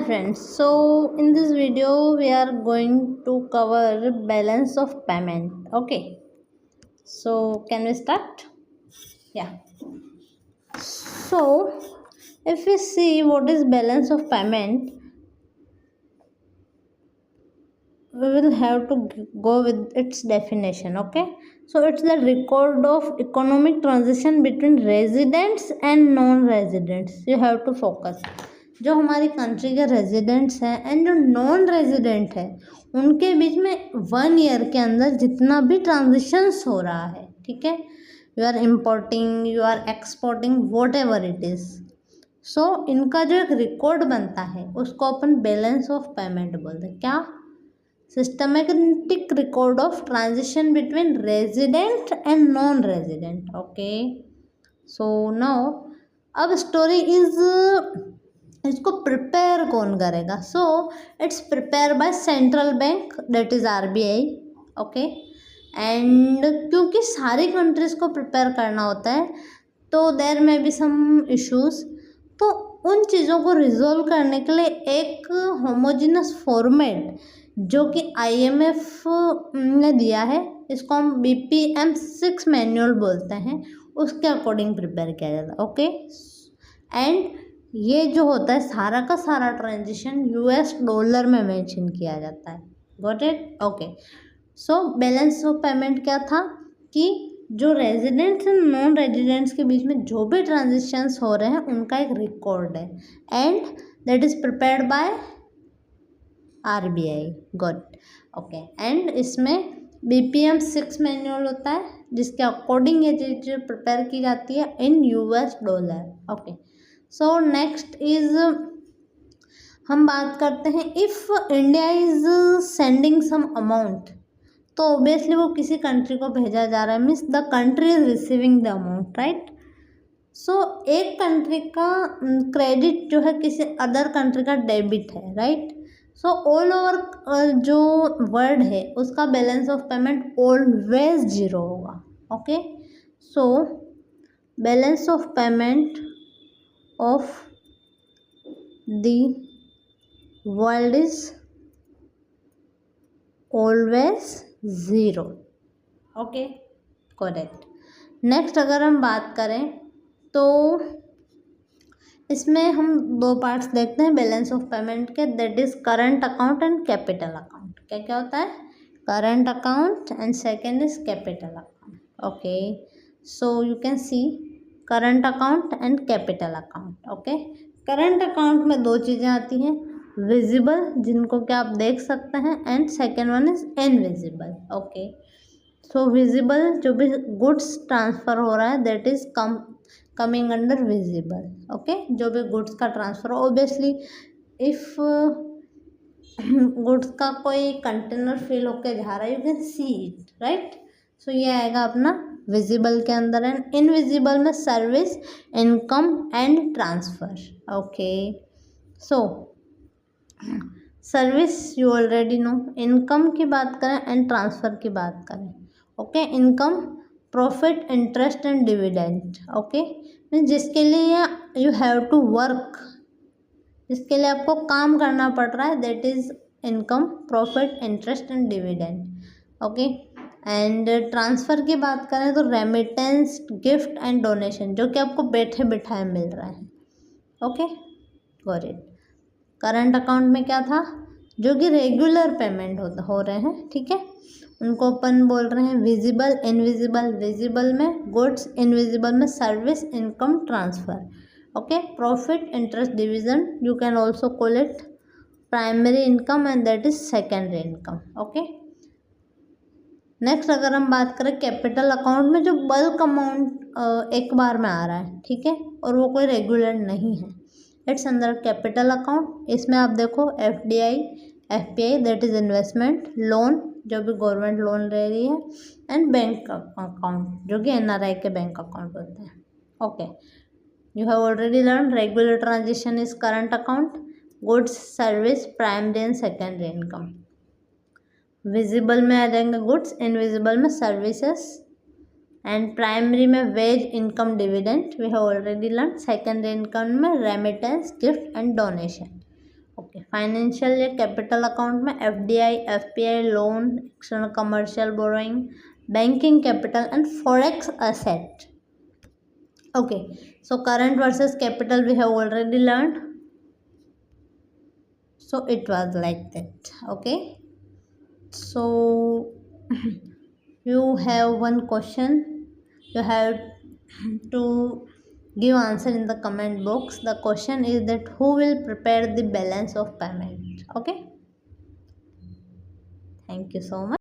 friends, so in this video we are going to cover balance of payment. Okay, so can we start? Yeah. So if we see what is balance of payment, we will have to go with its definition. Okay, so it's the record of economic transition between residents and non-residents. You have to focus. जो हमारी country के residents हैं and जो non resident है उनके बीच में 1 year के अंदर जितना भी ट्रांजिशंस हो रहा है, ठीक है, you are importing, you are exporting, whatever it is, so इनका जो एक रिकॉर्ड बनता है उसको अपन बैलेंस ऑफ पेमेंट बोलते हैं. क्या? Systematic record of transition between resident and non resident. Okay, so now अब स्टोरी इज, इसको प्रिपेयर कौन करेगा? So it's prepare by central bank, that is RBI. Okay, and क्योंकि सारी कंट्रीज को प्रिपेयर करना होता है तो देयर में बी सम इश्यूज, तो उन चीज़ों को रिजोल्व करने के लिए एक होमोजेनस फॉर्मेट जो कि IMF ने दिया है, इसको हम BPM6 मैनुअल बोलते हैं, उसके अकॉर्डिंग प्रिपेयर किया जाता है. ओके, एंड ये जो होता है सारा का सारा ट्रांजिशन US डॉलर में मेंशन किया जाता है. Got it? Okay, so balance of payment क्या था कि जो रेजिडेंट्स एंड नॉन रेजिडेंट्स के बीच में जो भी ट्रांजिशंस हो रहे हैं उनका एक रिकॉर्ड है and that is prepared by RBI. Got. Okay, and इसमें BPM6 मैनुअल होता है जिसके अकॉर्डिंग ये चीज़ प्रिपेयर की जाती है in US dollar. Okay, so next is हम बात करते हैं if India is sending some amount, तो ऑब्वियसली वो किसी कंट्री को भेजा जा रहा है, means the country is receiving the amount, right. So एक कंट्री का क्रेडिट जो है किसी अदर कंट्री का डेबिट है, राइट. सो ऑल ओवर जो वर्ड है उसका बैलेंस ऑफ पेमेंट ऑलवेज 0 होगा. Okay, so balance of payment of the world is always 0. Okay, correct. Next अगर हम बात करें तो इसमें हम 2 पार्ट्स देखते हैं बैलेंस ऑफ पेमेंट के, that is current account and capital account. क्या क्या होता है? Current account and second is capital account. Okay, so you can C current account and capital account. Okay, current account में 2 चीज़ें आती हैं, विजिबल जिनको क्या आप देख सकते हैं and second one is invisible. Okay, so visible जो भी गुड्स ट्रांसफ़र हो रहा है that is coming under visible. Okay, जो भी गुड्स का ट्रांसफ़र, ऑब्वियसली इफ़ गुड्स का कोई कंटेनर फिल होकर जा रहा है you can see it, right. So ये आएगा अपना विजिबल के अंदर. एंड इनविजिबल में service, income and transfer. Okay, so service you already know, income की बात करें एंड ट्रांसफ़र की बात करें. Okay, income profit, interest and dividend. Okay, जिसके लिए यू हैव टू वर्क, जिसके लिए आपको काम करना पड़ रहा है, that is income, profit, interest and dividend. Okay, and transfer की बात करें तो रेमिटेंस, गिफ्ट एंड डोनेशन, जो कि आपको बैठे बिठाए मिल रहा है. Okay, got it. Current account में क्या था? जो कि रेगुलर पेमेंट हो रहे हैं, ठीक है, उनको अपन बोल रहे हैं विजिबल, इनविजिबल. विजिबल में गुड्स, इनविजिबल में service, income, transfer. Okay, profit, interest, division, you can also call it primary income and that is secondary income. Okay, next अगर हम बात करें कैपिटल अकाउंट में, जो बल्क अमाउंट एक बार में आ रहा है, ठीक है, और वो कोई रेगुलर नहीं है, इट्स अंदर कैपिटल अकाउंट. इसमें आप देखो FDI, FPI that is investment, loan जो भी गवर्नमेंट लोन ले रही है, एंड बैंक अकाउंट जो कि NRI के बैंक अकाउंट होते हैं. Okay, you have already learn regular transition is current account, goods, service, primary and secondary income. Visible में आ जाएंगे गुड्स, इनविजिबल में सर्विसेज, एंड प्राइमरी में wage, income, dividend we have already learn. Secondary income में remittance, gift and donation. Okay, financial या capital account में FDI, FPI, loan, external commercial borrowing, banking capital and forex asset. Okay, so current versus capital we have already learned. So it was like that. Okay, so you have one question. You have to give answer in the comment box. The question is that who will prepare the balance of payment. Okay, thank you so much.